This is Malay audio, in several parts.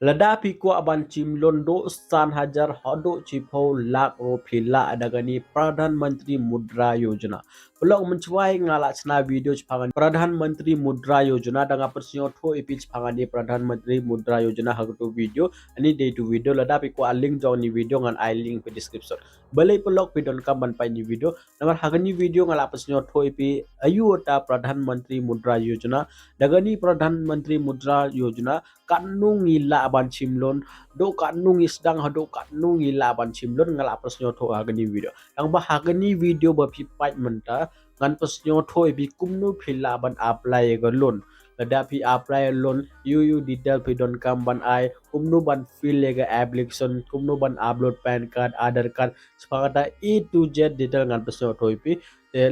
Lada piko aban chim londo stan hajar hodo chipo lak ropila adagani Pradhan Mantri Mudra Yojana. Pelok mencuai ngalak sena video cipangan Pradhan Mantri Mudra Yojana dengan persio tho ipi cipangani Pradhan Mantri Mudra Yojana hagatu video ani day to video lada piko link jong ni video ngan I link di description. Balai pelok pidon kaman pai ni video dengan hagani video ngalak persio tho ipi ayu ta Pradhan Mantri Mudra Yojana dagani Pradhan Mantri Mudra Yojana kanung ngila aban chimlon do kanung isdang hado kanung ngila aban chimlon ngala persnyo tho agani video ang ba hagani video ba pipai menta ngan persnyo tho bi kumnu phila aban apply ga loan lada pi apply loan you detail pi don kam ban ai kumnu ban fill lega application kumnu ban upload pan card aadhar card sepagata e to z detail ngan persnyo tho pi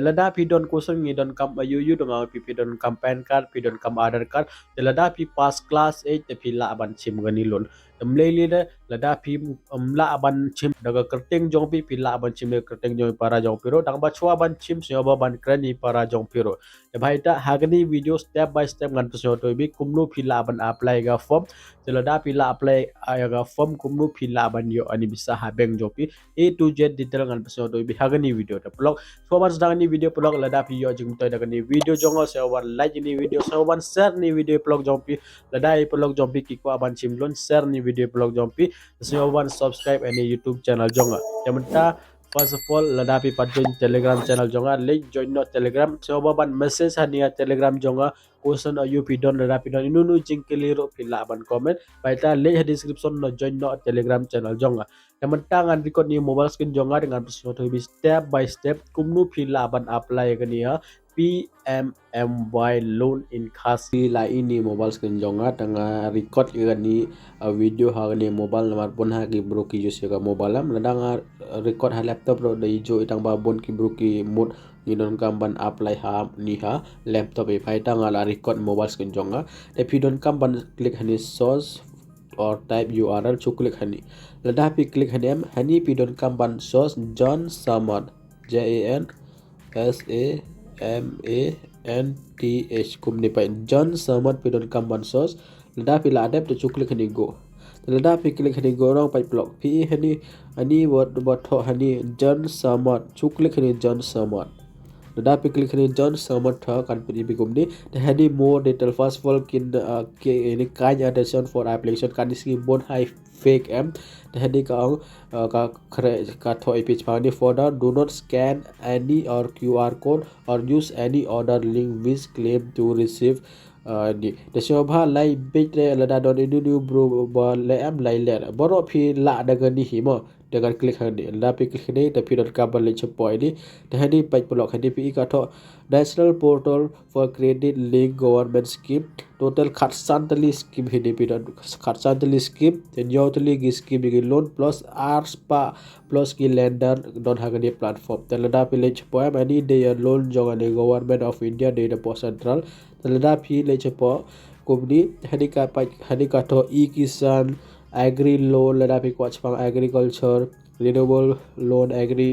lada pi don kosen ngi don kam you dong pi don kam pan card pi don kam aadhar card lada pi pass class 8 te pila aban chim gani lon temleli de lada pi la aban chim daga kerteng jong pi pila aban chim kerteng jong para jong piro dang ba chua ban chim se ba ban krani para jong piro te bhai ta hagani video step by step ngan pso to bi kumnu pila aban apply ga form te lada pila apply ga form kumnu pila aban yo ani bisa habeng jopi a to z detail ngan pso to bi hagani video te blog so ban sedang ni video blog lada pi yo jing to daga ni video jongo se wan like ni video se wan share ni video blog jong pi lada i blog jong pi ki ko aban chim lon share ni video blog jong pi se wan subscribe any YouTube channel jonga yamenta first of all lada pi pat join telegram channel jonga link join no telegram se ban message hania telegram jonga question ayu pi don lada pi don inunu jingkeliro pila ban comment baita link description no join no telegram channel jonga yamenta ngan record ni mobile screen jonga dengan persyo to step by step kumnu pila ban apply kania PMMY loan in khasi la ini mobile screen jonga tanga record ni video ha ni mobile nomor pun ha ki bro ki use ka mobile am ladang record ha laptop ro dai jo itang ba bon ki bro ki mod ni don kam ban apply ha ni ha laptop e phai tanga la record mobile screen jonga if you don't come ban click hani source or type URL chu click hani lada pi click hani am hani pi don kam ban source John Samad JANSAMANTH kumni pa John Samad pi don kam ban source lada pi la adap to chu click hani go lada pi click hani go rong pai block pi hani ani word tho hani John Samad chu click hani John Samad lada pi click hani John Samad tha kan pi bi kumni the hani more detail first of all kin any kind attention for application kan ski bon high fake am the hani ka tho page pani for the do not scan any or QR code or use any order link which claim to receive ni the shobha lai bit lada don inu bro ba le am lai le boro phi la daga ni himo dengan klik hani la pi klik ni tapi dot kabel le chepo ini the hani page block hani pi ka tho national portal for credit link government scheme total khatsantali scheme hini pi dot khatsantali scheme then yotali gi scheme gi loan plus arspa plus ki lender don hagani platform telada pi le chepo ani de loan jogani government of India de the central telada pi le chepo kumni hani ka tho e kisan agri loan lada pi kwach pang agriculture renewable loan agri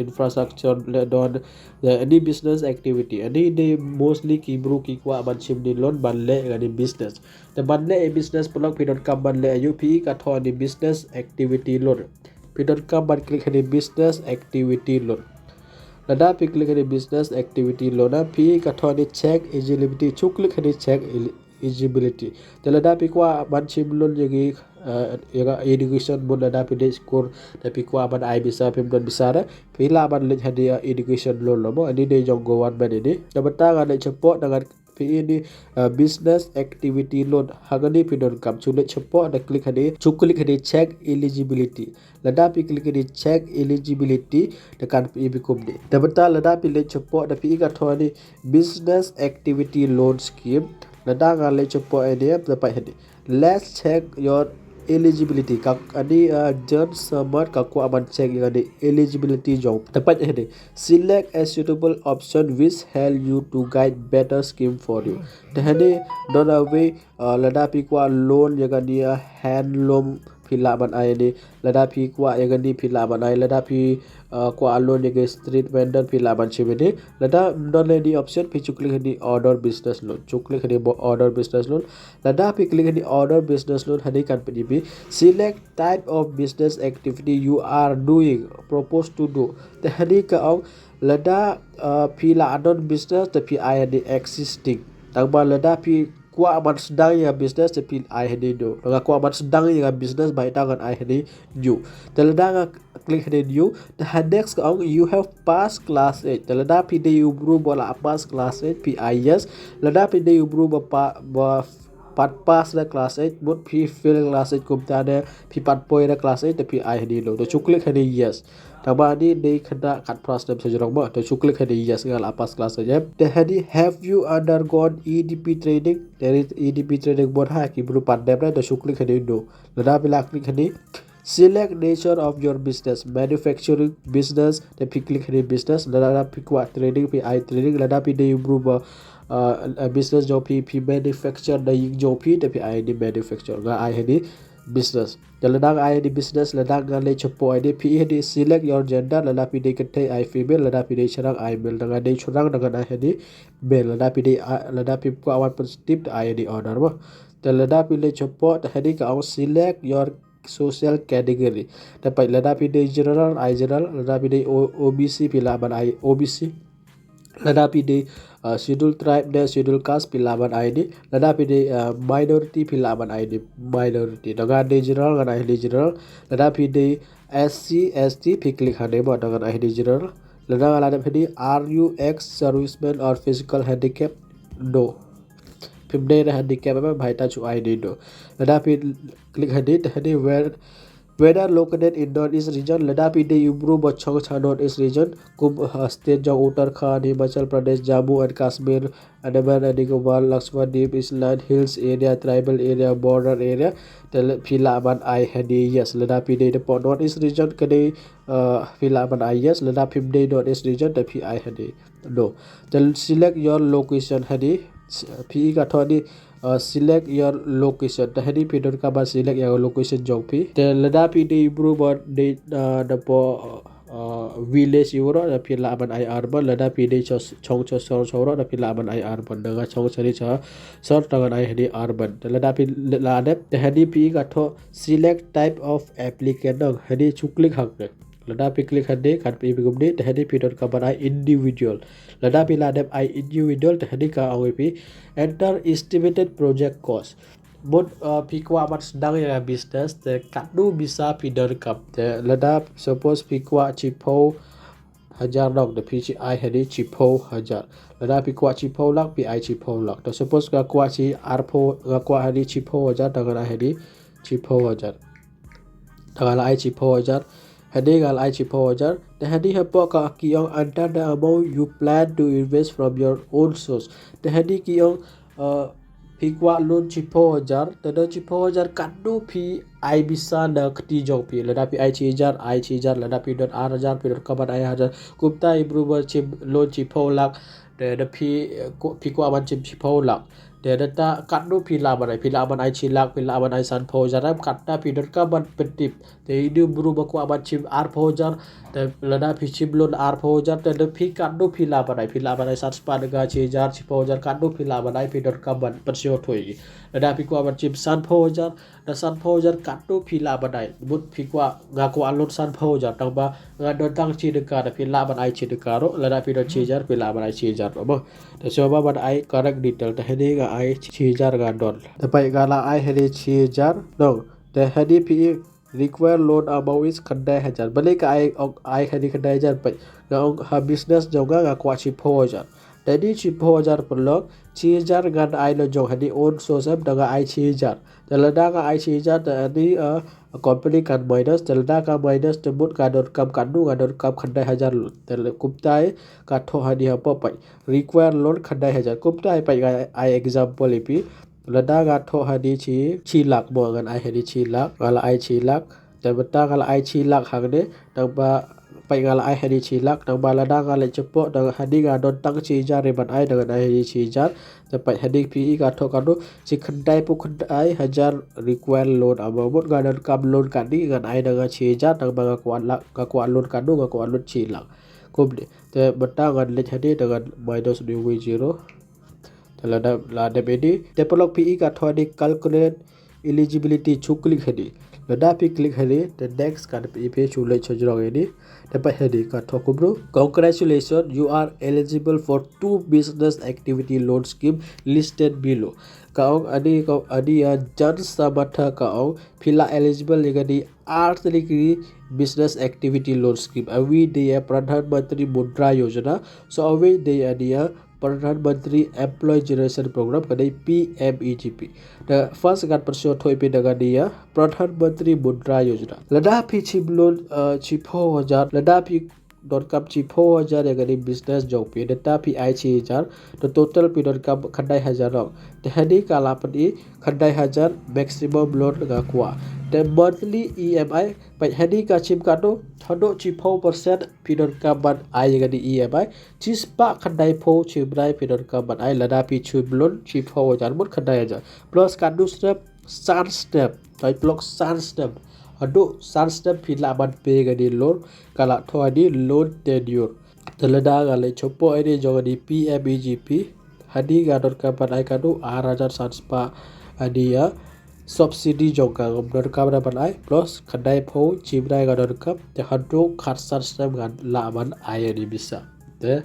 infrastructure don any business activity any they mostly ki bru ki kwa ban chim ni loan ban le ani business the ban le business plug pi don kam ban le ayu pi ka tho ni business activity loan pi don kam ban click ani business activity loan lada pi click ani business activity loan pi ka tho ni check eligibility chu click ani check eligibility telada pi kwa ban chim loan jegi education bon lada pi de score tapi kwa ban ai bisa pim don bisa da pila ban le hadia education loan lo mo ani de jong government ini dabata ga le chepo dengan pi ini business activity loan hagani pi don kam chu le chepo da click hadi chu click hadi check eligibility lada pi click hadi check eligibility tekan pi bikum de dabata lada pi le chepo da pi ga thoni business activity loan scheme lada ga le chepo ide dapat hadi let's check your eligibility kak ani John Samad kaku aman check yang ada eligibility job dapat ini select a suitable option which help you to guide better scheme for you dahani don away lada pi kwa loan yang dia hand loan pila ban ai ni lada pi kwa yang ni pila ban ai lada pi kwa alon yang street vendor pila ban chimini lada don di option pi chuklik di order business loan chuklik di order business loan lada pi klik di order business loan hani kan pi select type of business activity you are doing propose to do te hani ka ong lada pila adon business te pi ai di existing tangba lada pi kwa man sedang ya business tapi ai hedi do dengan kwa man sedang ya business baik tangan ai hedi new teledang klik hedi new the next kau you have passed class 8 teleda pide you bro bola pass class 8 pi yes leda pide you bro ba pat pass da class 8 but pi fail class 8 kumta da pi pat poi da class 8 tapi ai hedi do to klik hedi yes Taba ni di kena kat pras dan sejurang bah. Tu cuklik hadi yes ngal apas kelas saja. The hadi have you undergone EDP training? Dari EDP training buat haki berupa dem tu cuklik hadi do. Lada bila klik hadi select nature of your business manufacturing business tapi klik hadi business lada pi kuat trading pi I trading lada pi dia berubah business jo pi manufacture da ying jo pi tapi I di manufacture ga I hadi business ladang ai di business ladang ngale cepo ai di pi di select your gender lada pi di kete ai female lada pi di cerang ai male dengan di curang dengan ai di male lada pi di lada pi ku awan positif ai di order bah lada pi di cepo tadi ka select your social category dapat lada pi di general ai general lada pi di OBC pila ban ai OBC lada pi di schedule tribe dan schedule caste pilaban ID lada pi di minority pilaban ID minority dengan di general dengan ID general lada pi di SC ST pi klik hade ba dengan ID general lada pi di are you ex serviceman or physical handicap no pimde handicap apa bhai ta chu ID do lada pi klik hade whether located in North-East region lada pi di Ubru bachong cha North-East region kum state jang Uttarakhand Himachal Pradesh Jammu and Kashmir Andaman and Nicobar Lakshadweep Island Hills area tribal area border area tel phila ban I hadi yes lada pi di depo North-East region kade phila ban I yes lada phim di North-East region te phi I hadi no tel select your location hadi phi ka thodi select your location tahdi pidor ka ba select your location jong pi te lada pi de improve de the po village euro da pi la ban ai urban lada pi de chong cho sor da pi la ban ai urban da chong chari cha sor tangan ai hedi urban te lada pi la de tahdi pi ka tho select type of applicant hedi chuklik hak lada pi klik hade kan pi gumde tahdi pi dot ka ban ai individual lada pi la de ai individual tahdi ka awi pi enter estimated project cost but pi kwa mat sedang ya business te kadu bisa pi derkap te lada suppose pi kwa chipo 1000 dok de pi chi I hadi chipo 1000 lada pi kwa chipo lak pi I chipo lak to suppose ka kwa chi arpo ga kwa hadi chipo 1000 dengan I hadi chipo 1000 dengan I chipo 1000 hadi gal I chipo 1000 te hadi hapo ka kiong enter the amount you plan to invest from your own source te hadi kiong pi kwa loan chipo 1000 te do chipo 1000 kadu pi I bisa da keti jong pi lada pi I 1000 lada pi dot r 1000 pi dot kaban I 1000 kupta ibru chip loan chipo lak te da pi kwa ban chipo lak te data kadu pi la ban I chilak pi la ban I san po jaram katta pi dot kaban petip te idu berubah kwa ban chip r po jar te lada pi chip loan r po jar te da pi kadu pi la ban I san spa daga 1000 chipo jar kadu pi la ban I pi dot kaban persio thoi lada pi kwa ban chip san po jar da san po jar kadu pi la ban I but pi kwa ga kwa loan san po jar tang ba ga don tang chi daga da pi la ban I chi daga ro lada pi dot 1000 pi la ban I 1000 ro te coba ban I correct detail te hedi ga I 6000 ga don tapai gala I hedi 6000 no te hedi pi require loan amount is kandai 1000 balik ka I hedi kandai 1000 pai ga business joga ga kwa chipo 1000 tadi chipo 1000 per log 6000 gan I lo jong hedi own source daga I 6000 telada ga I 6000 tadi company kan minus telada ka minus tebut ka dot kam kadu ga dot kam khandai 1000 tel kuptai ka tho hadi apa pai require loan khandai 1000 kuptai pai ga I example ipi lada ga tho hadi chi lak bo gan I hadi chi lak gala I chi lak te beta gala I chi lak hagne taba pai ngala ai hadi chilak nang balada ngale cepo dang hadi ga don tang cijar rebat ai dengan ai hadi cijar tepai hadi pi ga tho kadu si khandai pu khandai hajar require loan amabot ga dan kam loan kadi gan ai dengan cijar dang banga kwa loan kadu ga kwa loan chilak kubli te beta gan le hadi dengan minus 2.0 telada la de bedi develop pi ga tho di calculate eligibility chuklik hadi lada pi click hadi the next kan pi chulai chojrong ini dapat hadi ka thokubro congratulations you are eligible for 2 business activity loan scheme listed below kaong adi ya jan samatha kaong phila eligible legadi art degree business activity loan scheme awi de pradhan mantri mudra yojana so awi de adia Pradhan Mantri Employee Generation Program kadai PMEGP. The first kan persyo thoi pe daga dia Pradhan Mantri Mudra Yojana. Lada pi chiblon chipo hajar lada pi dot kam chipo hajar agani business job pe data pi ai chi hajar the total pi dot kam khandai hajar rok. The hadi kala padi khandai hajar maximum loan ga kwa. The monthly EMI pai hadi ka chim kado thodo chipo percent pi dot kam ban ai agani EMI chispa khandai po chibrai pi dot kam ban ai lada pi chiblon chipo hajar mut khandai hajar plus kadu step san step tai block san step adu san step phila ban pe gadi loan kala thoadi loan tenure telada gale chopo ide jogadi PMEGP hadi ga dot kam ban ai kadu 6000 sanspa adia subsidy jongka dot kam ban ai plus khandai pho chibrai ga dot kam te hadu khat san step ga la ban ai di bisa te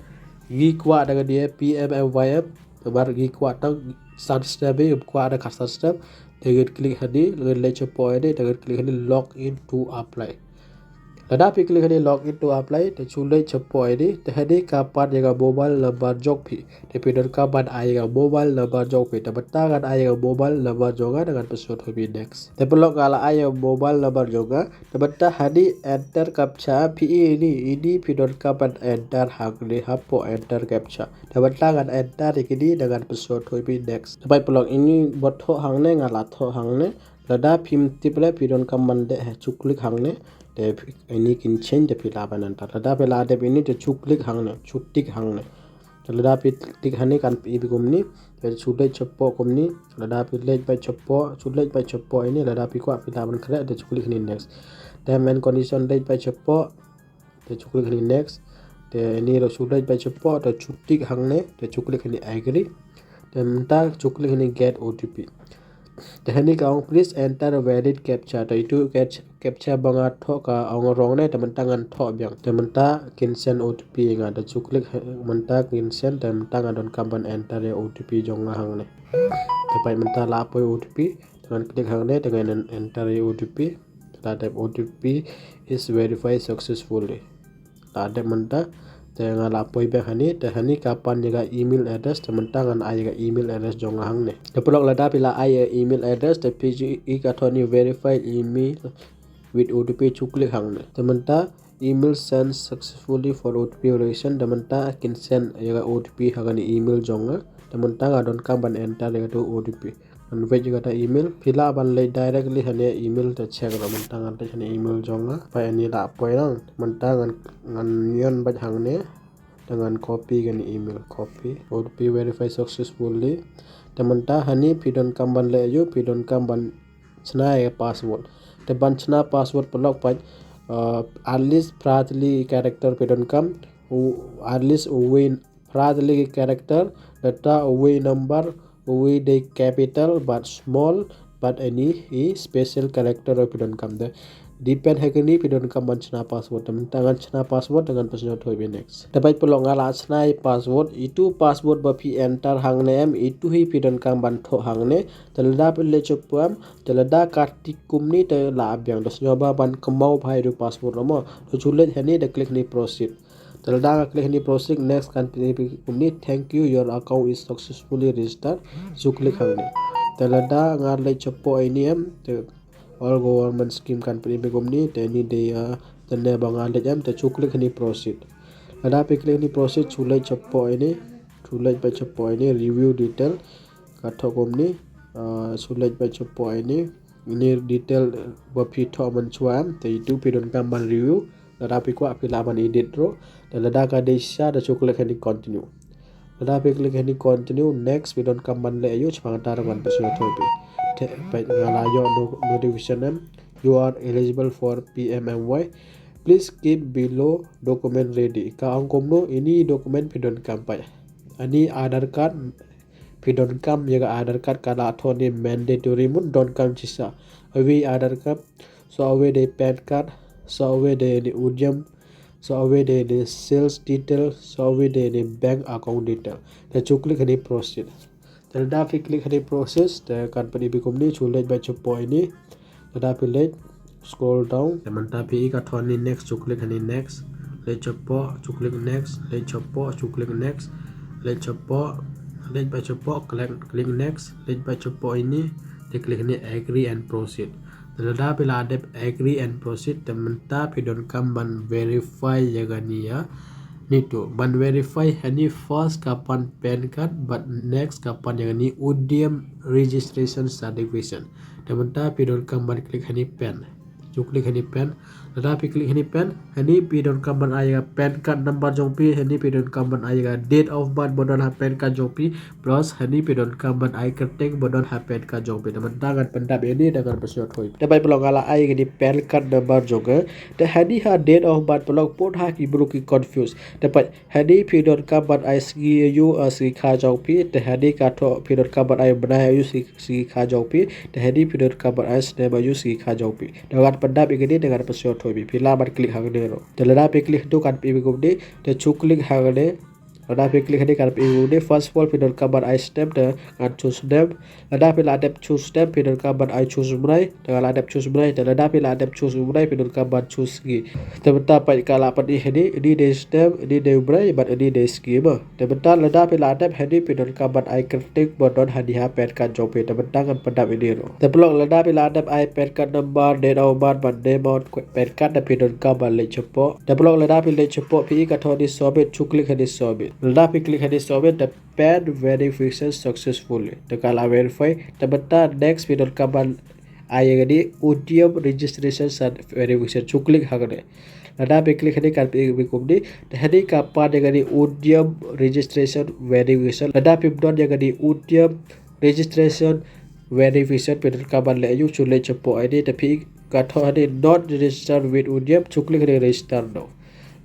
gi kwa daga dia PMMYM bar gi kwa tang san step be kwa da khat san step Teget klik hadi le chopo ide teget klik hadi log in to apply lada pi klik hadi log in to apply te chulai chopo ide te hadi kapan jaga mobile number jok pi te pidor kapan ai ga mobile number jok pi te beta kan ai ga mobile number joga dengan password hobi next te pelok kala ai mobile number joga te beta hadi enter captcha pi ini pidor kapan enter hakli hapo enter captcha te beta kan enter ikini dengan password hobi next te pelok ini bot ho hangne ngala tho hangne lada phim tiple pidon kamande chuklik hangne te ini kin change de pila bananta lada pila de ini te chuklik hangne chutik hangne lada pi tik hani kan pi gumni te chulai chopo gumni lada pi lej by chopo chulai by chopo ini lada pi kwa pila ban kre te chuklik ni next term and condition lej by chopo te chuklik ni next te ini ro chulai by chopo te chutik hangne te chuklik ni agree te mta chuklik ni get OTP Tehani kaung please enter a valid captcha to itu captcha banga tho ka ang rong ne tamanta ngan tho byang tamanta consent OTP nga da chuklik manta consent tamanta ngan don kamban enter OTP jong nga hang ne tapai manta la poi OTP dengan klik hang ne dengan enter OTP la type OTP is verified successfully la de manta Jangan lapoi be hani te hani kapan jaga email address temen tangan ai jaga email address jong hang ne te pelok lada pila ai email address te pg ka thoni verified email with OTP chuklik hang ne temen ta email sent successfully for OTP verification temen ta consent jaga OTP hagani email jong temen ta gadon kamban enter jaga to OTP and wait juga ta email pila ban lay directly hane email te check ro man tangan te hane email jonga pa ani la poi rang man tangan ngan yon bat hang ne dengan copy gan email copy OTP verify successfully teman ta hani pidon kamban le yo pidon kamban chna e password te ban chna password pelok pa at least pratli character pidon kam at least win pratli character data away number we the capital but small but any special character of pidon kam the depend hagani pidon kam chna password tangan chna password dengan password hoibe next dapat pelong ala chna password itu password ba pi enter hang ne em itu hi pidon kam ban tho hang ne telada pele chopam telada kartik kumni te la abyang dos nyoba ban kemau bhai ru password romo to chulet hani de click ni proceed Telada klik ni proceed next kan kumni thank you your account is successfully registered so klik hang ni telada ngar le chopo ini em te all government scheme kan kumni te ni de tene bangal de em te chu klik ni proceed ada pe klik ni proceed chulai chopo ini chulai pa chopo ini review detail katho kumni chulai pa chopo ini detail ba phi tho man chuam te itu pidon kam ban review lada pi kwa pi laman edit ro dan lada ka desha da chuklik hani continue lada pi klik hani continue next we don't come ban le ayu chpang tar ban pa syo thoi pi pa ngala yo notification em you are eligible for PMMY. Please keep below document ready. Ka angkom no ini dokumen pidon kampai. Ani Aadhaar card pidon kam yaga Aadhaar card kala thoni mandatory mun don kam chisa. Awi Aadhaar card so awe de PAN card so awe de ni udyam so awe de ni sales detail so awe de ni bank account detail. The chuklik hani proceed. Tada fi klik hani process the company bikum ni chulej by chupo ini. Tada fi lej scroll down teman tapi ka thoni next chuklik hani next le chopo chuklik next le chopo chuklik next le chopo le by chopo click next le by chopo ini te klik ni agree and proceed tada pila adep agree and proceed teman tapi don kamban verify yagania nito ban verify hani first kapan PAN card but next kapan yagani udyam registration certification teman tapi don kamban klik hani PAN chuklik hani PAN lada pi klik hani PAN hani pi don kamban ayega PAN card number jongpi hani pi don kamban ayega date of birth bodon ha PAN card jongpi plus hani pi don kamban ay kerteng bodon ha PAN card jongpi teman tangan pendap ini dengan bersyot hoi dapat pelong ala ay di PAN card number jonga the hani ha date of birth pelong pot ha ki bru ki confuse dapat hani pi don kamban ay sgi yu sgi kha jongpi the hani ka tho pi don kamban ay bana yu sgi kha jongpi the hani pi don kamban ay snema yu sgi kha jongpi dengan pendap ini dengan bersyot hoi pila bar klik hagde ro telada pe klik do kan pi gubde te chuklik hagde lada pe klik hadi kan pi gubde first of all pidor kabar I step the kan choose them lada pe la adep choose them pidor kabar I choose brai dengan adep choose brai lada pe la adep choose brai pidor kabar choose gi te beta pa kala pa di hadi di de step di de brai but di de ski ba te beta lada pe la adep hadi pidor kabar I kritik bodon hadi ha pet kan job te beta kan pendap ini ro te blok lada pe la adep I pet kan number date of birth but name out pet kan da pidor kabar le chopo te blok lada pe le chopo pi ka thodi sobet chuklik hadi sobet lada pe klik hadi sobet the PAN verification successfully the kala verify the beta next pidor kabar ayega di udyam registration verification chuklik hagde lada pe klik hadi kan pi bikum di hadi kapan ayega di udyam registration verification lada pe don ayega di udyam registration verification pidor kabar le ayu chule chopo id tapi ka tho hadi not registered with udyam chuklik hadi register no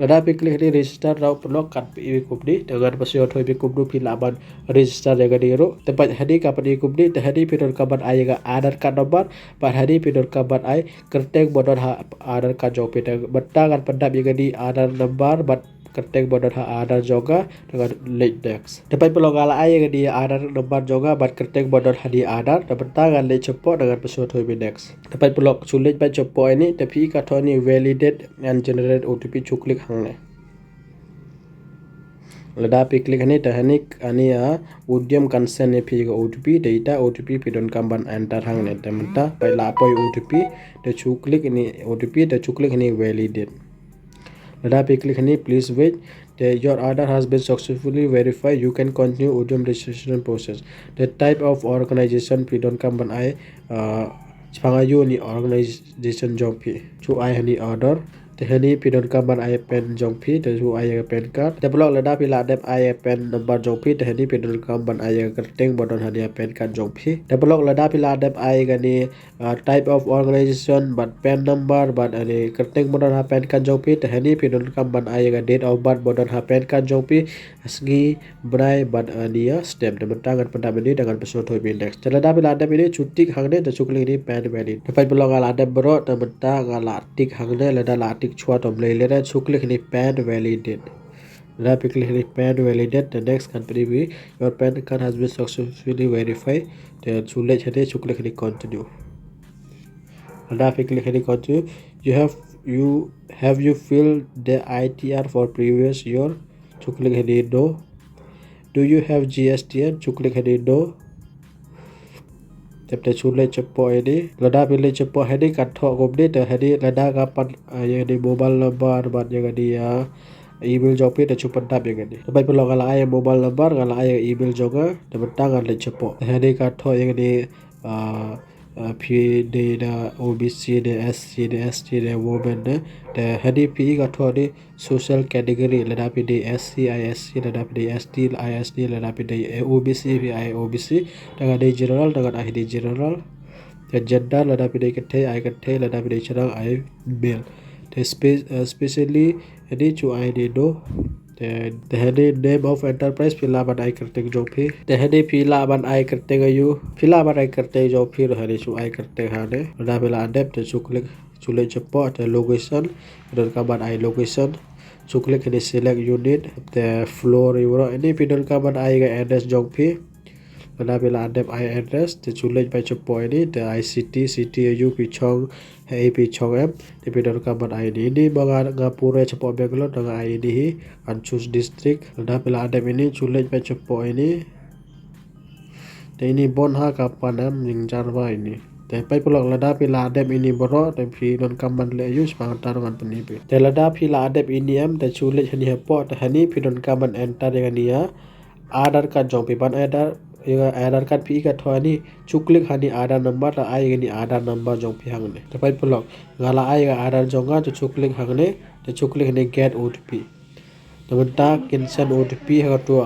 lada pe klik hadi register raw blok kan pi bikum di dengan pasio thoi bikum du pilaban register ayega di ro tempat hadi kapan bikum di hadi pidor kabar ayega Aadhaar card number par hadi pidor kabar ay kerteng bodon ha Aadhaar card job pita betagan pendap ayega di Aadhaar number but kerteng bodon ha Aadhaar joga dengan late next dapat pelong ala ayega di Aadhaar number joga but kerteng bodon hadi Aadhaar dapat tangan le cepo dengan pasio thoi bi next dapat pelong sulit ba cepo ini tapi ka thoni validate and generate OTP chuklik hangne lada pe klik hani tahanik ania udyam consent ne phi OTP data OTP pidon kamban enter hangne temta paila poi OTP the chuklik ini OTP the chuklik ini validate lada pe klik hani please wait your Aadhaar has been successfully verified you can continue udyam registration process the type of organization pidon kamban I chpangayu ni organization job pi chu I hani order the hani pidon kamban I pen jong pi the chu I pen card the blok lada pila adep I pen number jong pi the hani pidon kamban I kerteng bodon hani pen card jong pi the blok lada pila adep I gani type of organization but pen number but ani kerteng bodon ha pen card jong pi the hani pidon kamban I date of birth bodon ha pen card jong pi asgi brai but ani step the tangan pendap ini dengan pesot hoi index the lada pila adep ini cutik hangne the chuklik ini pen valid dapat blok ala adep bro the benta ngala tik hangne lada la tik chua tom le le chuklik ni PAN validate lada pe klik ni PAN validate the next company be your PAN card has been successfully verified the chule chade chuklik ni continue lada pe klik ni continue you have filled the ITR for previous year chuklik ni no do you have GSTN chuklik ni no tapte chule cepo ini lada pilih cepo hadi katho gobde te hadi lada kapan yang di mobile number bat yang dia email jopi te cupan tap yang ini tapi pelong kalau ayah mobile number kalau ayah email juga te betangan le cepo hadi katho yang di P the OBC the SC the ST the women the hadi P ga tho the social category la da pi the SC ISC la da pi the ST ISD la da pi the OBC pi OBC daga the general daga the general the gender la da pi the kathe I kathe la da pi the charang I male the especially hadi chu I the do the head name of enterprise pila ban I करते जो भी the head pila ban I करते गयो pila ban I करते जो फिर हरे सु I करते हाने दा pila adep the चुकले चुले चप्पो the location dan ka ban I location चुकले के select unit the floor euro ini pidon ka ban I ga address जो भी दा pila adep I address the chule by chappo ini the ICT CTU pichong AP chong em the pidon ka ban I ini baga ngapura chappo beglo dengan I ini and choose district दा pila adep ini chule by chappo ini the ini bon ha kapanam ningjarwa ini te pai pulak lada pila adep ini boro te phi non kaman le use pang tarungan penipe te lada pila adep ini am te chule hani hapo te hani phi non kaman enter ya Aadhaar card jong pi ban Aadhaar card pi ka thwani chuklik hani Aadhaar number ta ai gani Aadhaar number jong pi hangne te pai pulak ngala ai ga Aadhaar jonga to chuklik hangne te chuklik hani get OTP Tementak kinsan OTP hatu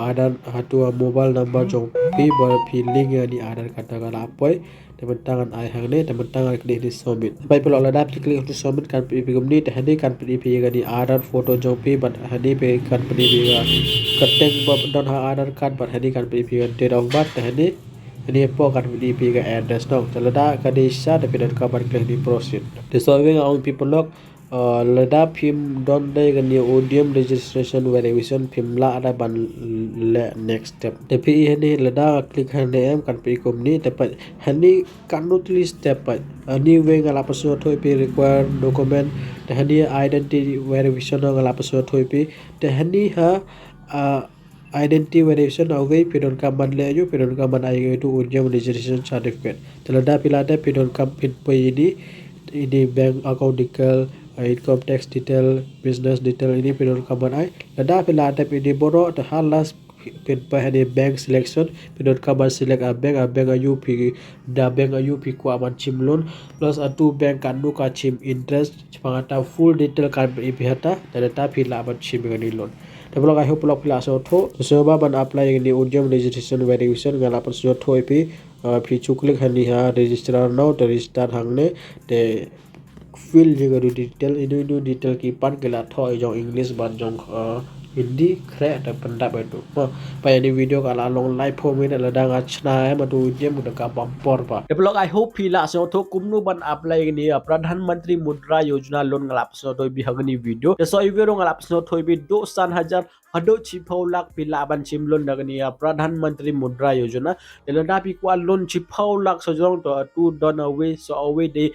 hatu mobile number jong pi bar pi link ni Aadhaar kata kala apoi tementangan ai hangne tementangan klik di submit pai pulak lada klik di submit kan pi gumni te hadi kan pi ga di Aadhaar photo jong pi ban hadi pe kan pi ga kateng bab don ha Aadhaar card ban hadi kan pi ga date of birth te hadi ini po kan pi ga address dong telada kadisa te pidan kabar klik di proceed the solving ang people log lada phim don dai gani odium registration verification phim la ada ban le next step te pi hani lada click hande em kan pi komni te pa hani kanutli step pa ani we ngala paso thoi pi require document te hani identity verification ngala paso thoi pi te hani ha identity verification away pidon kaman le ayu pidon kaman ai to odium registration certificate te lada pilada pidon kam pin pi ini bank account detail income tax detail business detail ini pidon kaman ai lada pilada pidi boro the halas pin pa hadi bank selection pidon kaman select a bank UP da bank UP ko aman chim loan plus atu bank kanu ka chim interest pangata full detail kan ipihata data pila aman chim ngani loan Develop I hope lock pila so tho so ba ban apply ni odium registration verification ngala pan so tho pi pi chuklik hani ha registrar now to register hangne te fill jega detail inu detail ki pan gela tho jong English ban jong Hindi kre ta pandap itu pa ini video kala long live po min la dang achna ma tu jem da ka pampor pa develop I hope pila so tho kumnu ban apply ni pradhan mantri mudra yojana loan ngalap so to bi hagni video so i video ngalap so tho bi 2,000,000 hado chipau lak pila ban chim loan dagni pradhan mantri mudra yojana delada pi kwa loan chipau lak so jong to tu don away so away de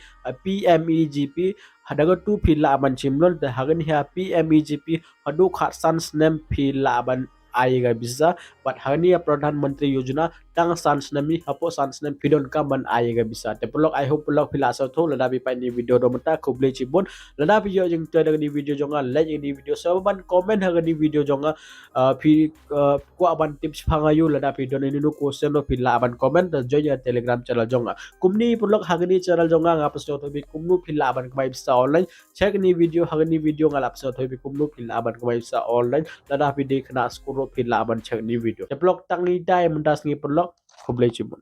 PMEGP hadaga tu pila ban chim loan te hagni ha PMEGP hadu khat sans nem pila ban aiga bisa but hani pradhan mantri yojana tang sans nami hapo sans nem pidon ka ban aiga bisa te pelok I hope pelok pila so tho lada bi pa ni video do mata kuble chibon lada bi yo jeng te ni video jonga like ni video so ban comment ha ni video jonga phi ko ban tips phangayu lada video ni nu question no pila ban comment join ya telegram channel jonga kumni pelok ha ni channel jonga ngap so to bi kumnu pila ban ka bisa online check ni video ha ni video ngalap so to bi kumnu pila ban ka bisa online lada bi de khna skuro pila ban check ni video develop tang ni dai mendas ni pelok kublai cibun